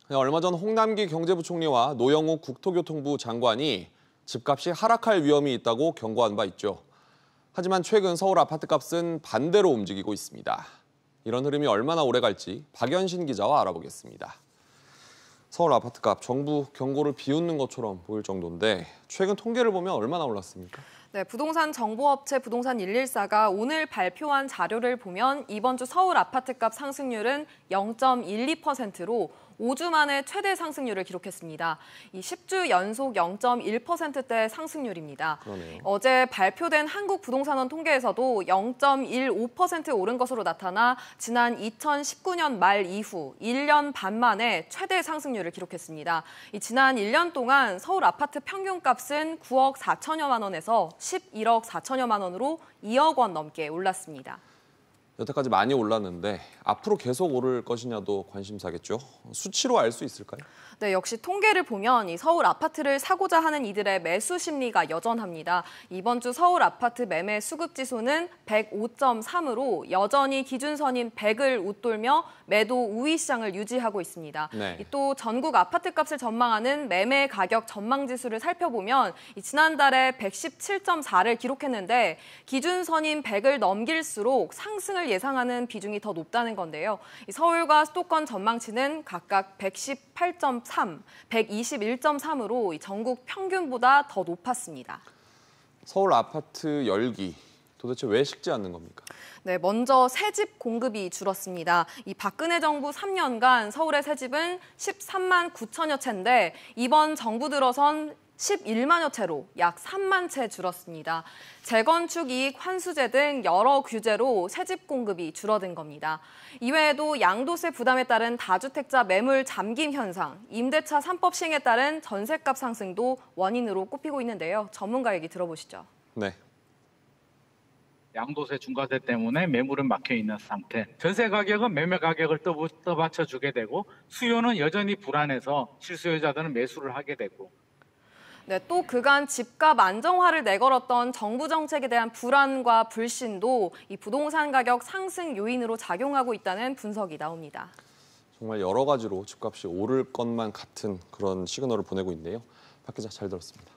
얼마 전 홍남기 경제부총리와 노영욱 국토교통부 장관이 집값이 하락할 위험이 있다고 경고한 바 있죠. 하지만 최근 서울 아파트값은 반대로 움직이고 있습니다. 이런 흐름이 얼마나 오래 갈지 박연신 기자와 알아보겠습니다. 서울 아파트값 정부 경고를 비웃는 것처럼 보일 정도인데 최근 통계를 보면 얼마나 올랐습니까? 네, 부동산 정보업체 부동산 114가 오늘 발표한 자료를 보면 이번 주 서울 아파트값 상승률은 0.12%로 5주 만에 최대 상승률을 기록했습니다. 이 10주 연속 0.1%대 상승률입니다. 그러네요. 어제 발표된 한국부동산원 통계에서도 0.15% 오른 것으로 나타나 지난 2019년 말 이후 1년 반 만에 최대 상승률을 기록했습니다. 지난 1년 동안 서울 아파트 평균값은 9억 4천여만 원에서 11억 4천여만 원으로 2억 원 넘게 올랐습니다. 여태까지 많이 올랐는데 앞으로 계속 오를 것이냐도 관심사겠죠. 수치로 알 수 있을까요? 네, 역시 통계를 보면 이 서울 아파트를 사고자 하는 이들의 매수 심리가 여전합니다. 이번 주 서울 아파트 매매 수급 지수는 105.3으로 여전히 기준선인 100을 웃돌며 매도 우위 시장을 유지하고 있습니다. 네. 또 전국 아파트값을 전망하는 매매 가격 전망 지수를 살펴보면 지난달에 117.4를 기록했는데 기준선인 100을 넘길수록 상승을 예상하는 비중이 더 높다는 건데요. 서울과 수도권 전망치는 각각 118.3, 121.3으로 전국 평균보다 더 높았습니다. 서울 아파트 열기, 도대체 왜 식지 않는 겁니까? 네, 먼저 새집 공급이 줄었습니다. 이 박근혜 정부 3년간 서울의 새집은 13만 9천여 채인데 이번 정부 들어선 11만여 채로 약 3만 채 줄었습니다. 재건축 이익 환수제 등 여러 규제로 새집 공급이 줄어든 겁니다. 이외에도 양도세 부담에 따른 다주택자 매물 잠김 현상, 임대차 3법 시행에 따른 전셋값 상승도 원인으로 꼽히고 있는데요. 전문가 얘기 들어보시죠. 네. 양도세 중과세 때문에 매물은 막혀 있는 상태. 전세 가격은 매매 가격을 떠받쳐 주게 되고 수요는 여전히 불안해서 실수요자들은 매수를 하게 되고. 네, 또 그간 집값 안정화를 내걸었던 정부 정책에 대한 불안과 불신도 이 부동산 가격 상승 요인으로 작용하고 있다는 분석이 나옵니다. 정말 여러 가지로 집값이 오를 것만 같은 그런 시그널을 보내고 있네요. 박 기자 잘 들었습니다.